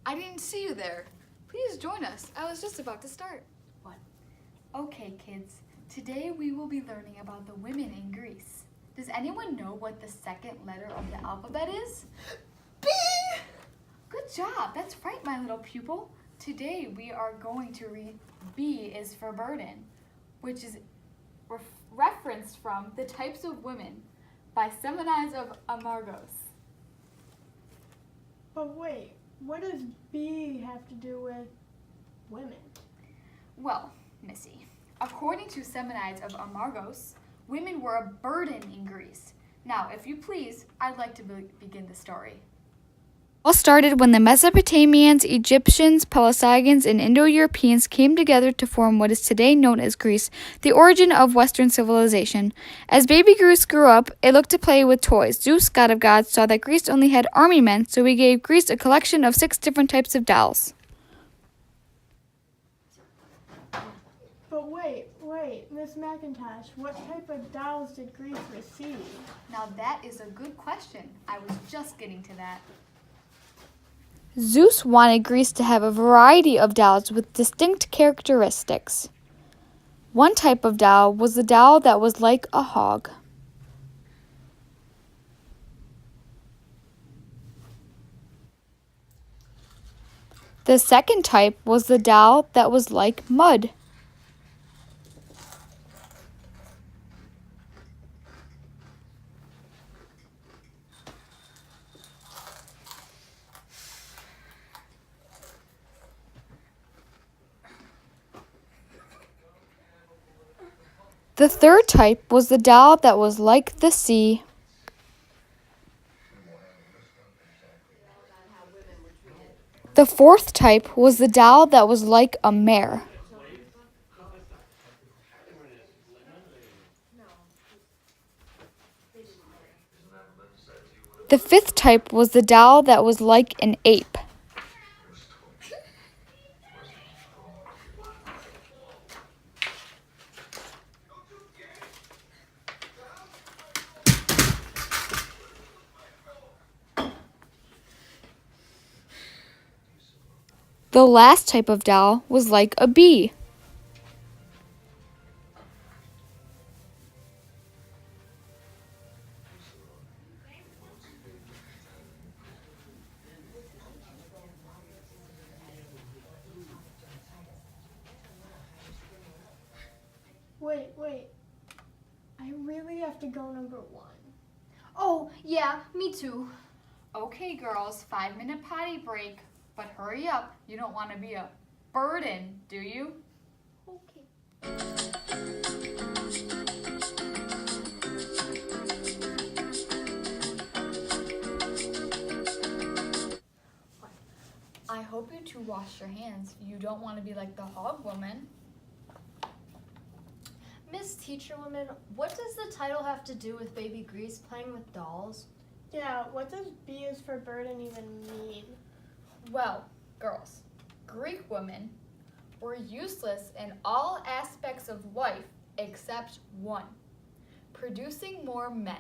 I didn't see you there. Please join us. I was just about to start. What? Okay, kids. Today we will be learning about the women in Greece. Does anyone know what the second letter of the alphabet is? B! Good job. That's right, my little pupil. Today we are going to read B is for burden, which is referenced from The Types of Women by Semonides of Amargos. But wait, what does B have to do with women? Well, Missy, according to Semonides of Amargos, women were a burden in Greece. Now, if you please, I'd like to begin the story. All started when the Mesopotamians, Egyptians, Pelasgians, and Indo-Europeans came together to form what is today known as Greece, the origin of Western civilization. As baby Greece grew up, it looked to play with toys. Zeus, god of gods, saw that Greece only had army men, so he gave Greece a collection of 6 different types of dolls. But wait, Miss McIntosh, what type of dolls did Greece receive? Now that is a good question. I was just getting to that. Zeus wanted Greece to have a variety of dolls with distinct characteristics. One type of doll was the doll that was like a hog. The second type was the doll that was like mud. The third type was the doll that was like the sea. The fourth type was the doll that was like a mare. The fifth type was the doll that was like an ape. The last type of doll was like a bee. Wait. I really have to go number 1. Oh, yeah, me too. Okay, girls, 5-minute potty break. But hurry up. You don't want to be a burden, do you? Okay. I hope you two wash your hands. You don't want to be like the hog woman. Miss Teacher Woman, what does the title have to do with baby Greece playing with dolls? Yeah, what does B is for burden even mean? Well, girls, Greek women were useless in all aspects of life except one, producing more men.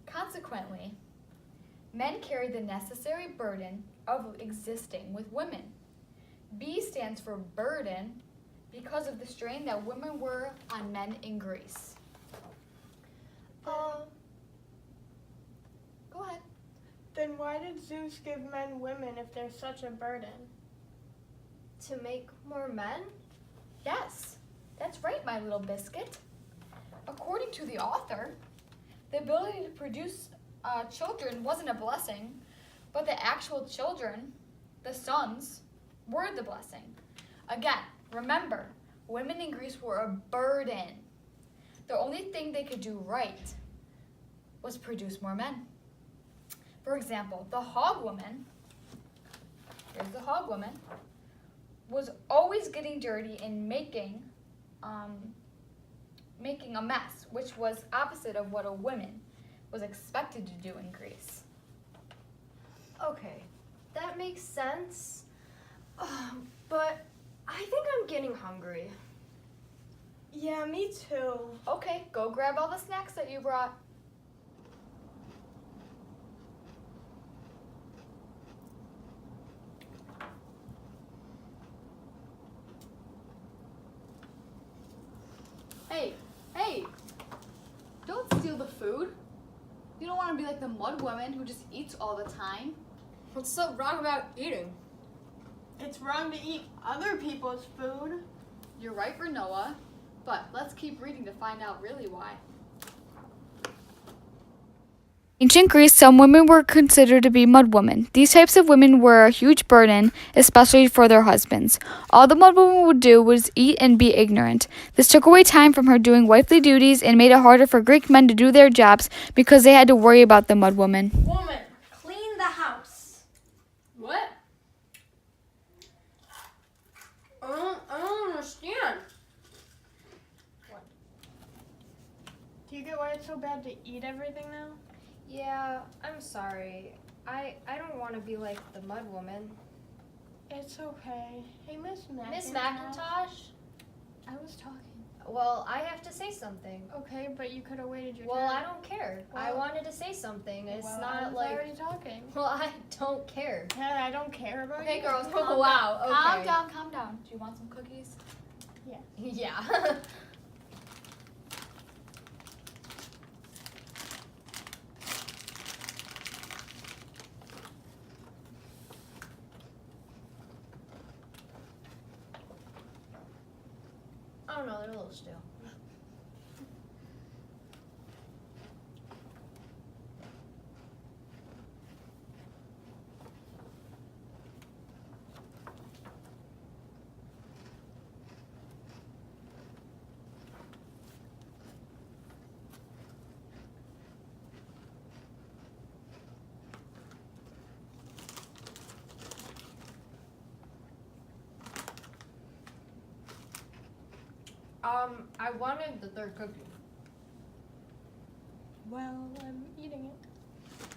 Consequently, men carried the necessary burden of existing with women. B stands for burden because of the strain that women were on men in Greece. Go ahead. Then why did Zeus give men women if they're such a burden? To make more men? Yes, that's right, my little biscuit. According to the author, the ability to produce children wasn't a blessing, but the actual children, the sons, were the blessing. Again, remember, women in Greece were a burden. The only thing they could do right was produce more men. For example, the hog woman, here's the hog woman, was always getting dirty and making a mess, which was opposite of what a woman was expected to do in Greece. Okay, that makes sense. But I think I'm getting hungry. Yeah, me too. Okay, go grab all the snacks that you brought. food. You don't want to be like the mud woman who just eats all the time. What's so wrong about eating? It's wrong to eat other people's food. You're right, Noah, but let's keep reading to find out really why. In ancient Greece, some women were considered to be mud women. These types of women were a huge burden, especially for their husbands. All the mud woman would do was eat and be ignorant. This took away time from her doing wifely duties and made it harder for Greek men to do their jobs because they had to worry about the mud woman. Woman, clean the house. What? I don't understand. Do you get why it's so bad to eat everything now? Yeah, I'm sorry. I don't want to be like the mud woman. It's okay. Hey, Miss McIntosh. Miss McIntosh? I was talking. Well, I have to say something. Okay, but you could have waited your Well, turn. I don't care. I Well- wanted to say something. It's Well, I not was like. already talking. Well, I don't care. Yeah, I don't care about Okay, you. girls, Oh, calm down. wow, okay. Calm down. Do you want some cookies? Yeah. I don't know, they're a little stale. I wanted the third cookie. Well, I'm eating it.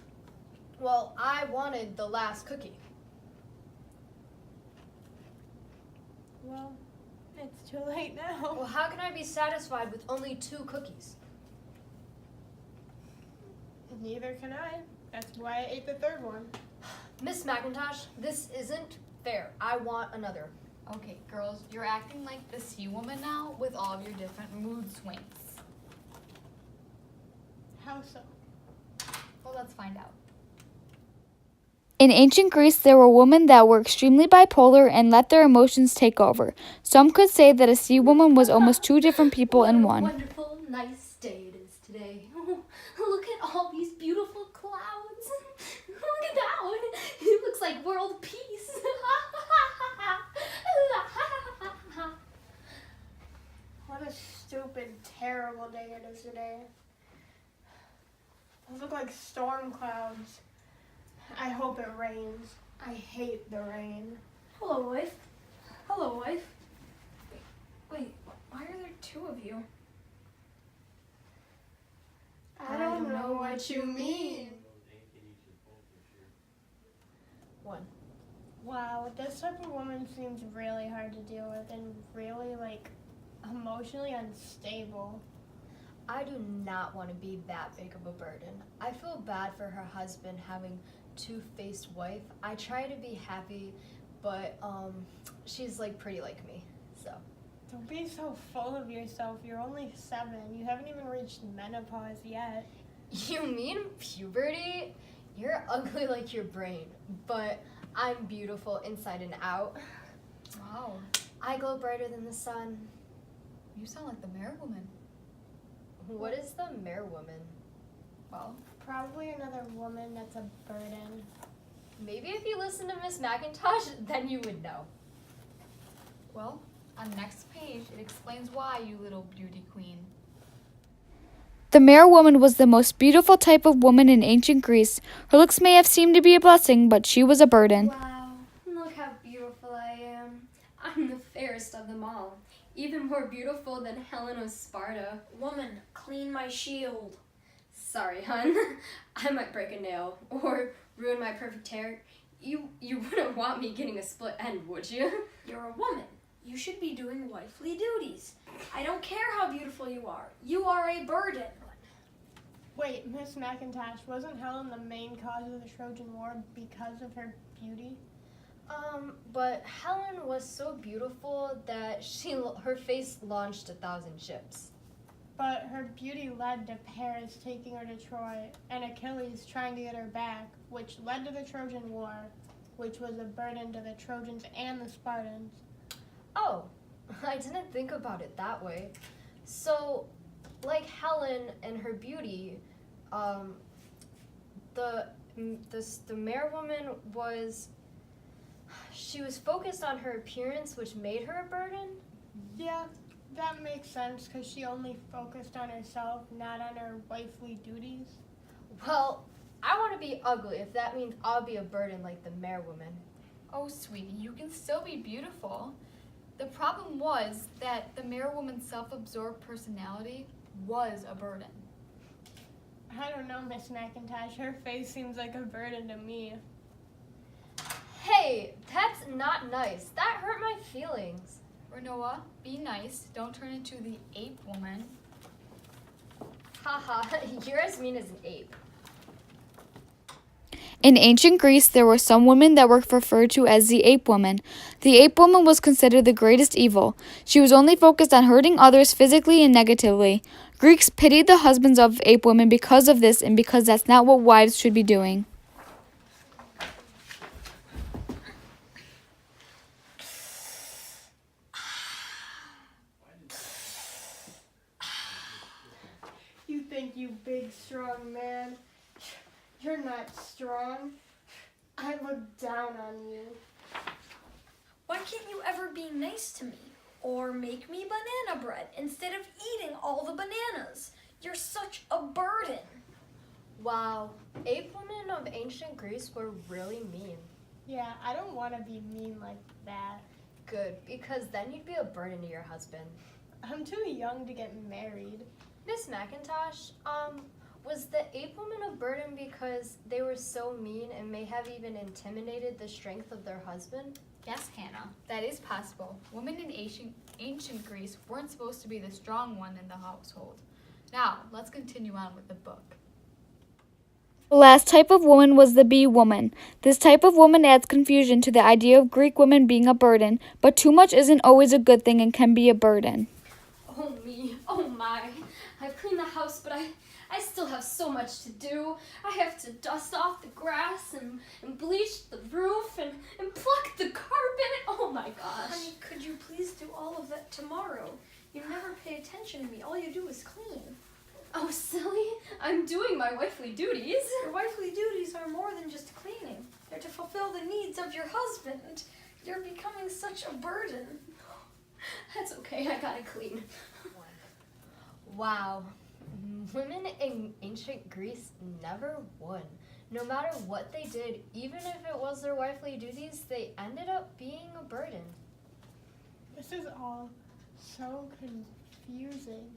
Well, I wanted the last cookie. Well, it's too late now. Well, how can I be satisfied with only 2 cookies? Neither can I. That's why I ate the third one. Miss McIntosh, this isn't fair. I want another. Okay, girls, you're acting like the sea woman now with all of your different mood swings. How so? Well, let's find out. In ancient Greece, there were women that were extremely bipolar and let their emotions take over. Some could say that a sea woman was almost 2 different people in one. Wonderful, nice day it is today. Look at all these beautiful clouds. Look at that one. It looks like world peace. What a stupid, terrible day it is today. Those look like storm clouds. I hope it rains. I hate the rain. Hello, wife. Hello, wife. Wait, why are there 2 of you? I don't know what you mean. 1. Wow, this type of woman seems really hard to deal with and really, emotionally unstable. I do not want to be that big of a burden. I feel bad for her husband having 2-faced wife. I try to be happy, but she's pretty like me. So Don't be so full of yourself. You're only 7. You haven't even reached menopause yet. you mean puberty? You're ugly like your brain, but I'm beautiful inside and out. Wow, I glow brighter than the sun. you sound like the mayor woman. What is the mare woman? Well, Probably another woman that's a burden. Maybe if you listen to Miss McIntosh, then you would know. well, on the next page, it explains why, you little beauty queen. The mare woman was the most beautiful type of woman in ancient Greece. Her looks may have seemed to be a blessing, but she was a burden. Wow, look how beautiful I am. I'm the fairest of them all. Even more beautiful than Helen of Sparta. Woman, clean my shield. Sorry, hun. I might break a nail or ruin my perfect hair. You wouldn't want me getting a split end, would you? You're a woman. You should be doing wifely duties. I don't care how beautiful you are. You are a burden. Wait, Miss McIntosh, wasn't Helen the main cause of the Trojan War because of her beauty? But Helen was so beautiful that her face launched 1,000 ships. But her beauty led to Paris taking her to Troy and Achilles trying to get her back, which led to the Trojan War, which was a burden to the Trojans and the Spartans. Oh, I didn't think about it that way. So, like Helen and her beauty, the mare woman she was focused on her appearance, which made her a burden? Yeah, that makes sense because she only focused on herself, not on her wifely duties. Well, I want to be ugly if that means I'll be a burden like the mare woman. Oh, sweetie, you can still be beautiful. The problem was that the mare woman's self-absorbed personality was a burden. I don't know, Miss McIntosh. Her face seems like a burden to me. Hey, that's not nice. That hurt my feelings. Renoa, be nice. Don't turn into the ape woman. Haha, you're as mean as an ape. In ancient Greece, there were some women that were referred to as the ape woman. The ape woman was considered the greatest evil. She was only focused on hurting others physically and negatively. Greeks pitied the husbands of ape women because of this and because that's not what wives should be doing. You think you big, strong man? You're not strong. I look down on you. Why can't you ever be nice to me? Or make me banana bread instead of eating all the bananas? You're such a burden. Wow, ape women of ancient Greece were really mean. Yeah, I don't want to be mean like that. Good, because then you'd be a burden to your husband. I'm too young to get married. Miss McIntosh, was the ape woman a burden because they were so mean and may have even intimidated the strength of their husband? Yes, Hannah, that is possible. Women in ancient Greece weren't supposed to be the strong one in the household. Now, let's continue on with the book. The last type of woman was the bee woman. This type of woman adds confusion to the idea of Greek women being a burden, but too much isn't always a good thing and can be a burden. Oh me, oh my. I've cleaned the house, but I still have so much to do. I have to dust off the grass and bleach the roof and pluck the carpet. Oh my gosh. Honey, could you please do all of that tomorrow? You never pay attention to me. All you do is clean. Oh, silly. I'm doing my wifely duties. Your wifely duties are more than just cleaning. They're to fulfill the needs of your husband. You're becoming such a burden. That's okay, I gotta clean. Wow, women in ancient Greece never won. No matter what they did, even if it was their wifely duties, they ended up being a burden. This is all so confusing.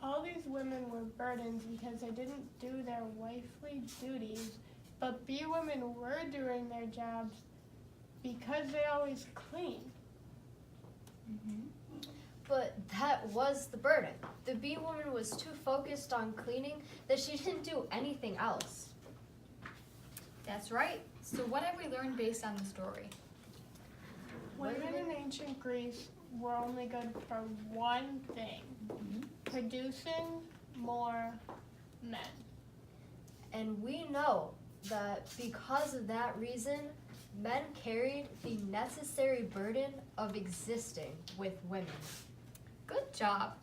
All these women were burdens because they didn't do their wifely duties, but bee women were doing their jobs because they always cleaned. But that was the burden. The bee woman was too focused on cleaning that she didn't do anything else. That's right. So what have we learned based on the story? Women in ancient Greece were only good for one thing, producing more men. And we know that because of that reason, men carried the necessary burden of existing with women. Good job.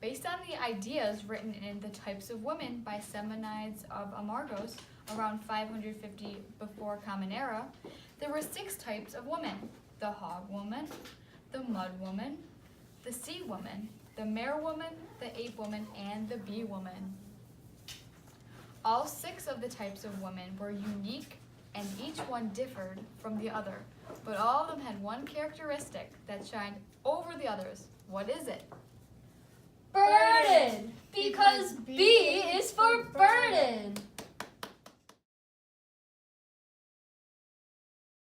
Based on the ideas written in The Types of Women by Simonides of Amargos around 550 before Common Era, there were 6 types of women: the hog woman, the mud woman, the sea woman, the mare woman, the ape woman, and the bee woman. All 6 of the types of women were unique and each one differed from the other, but all of them had one characteristic that shined over the others. What is it? Burden! Because B is for burden!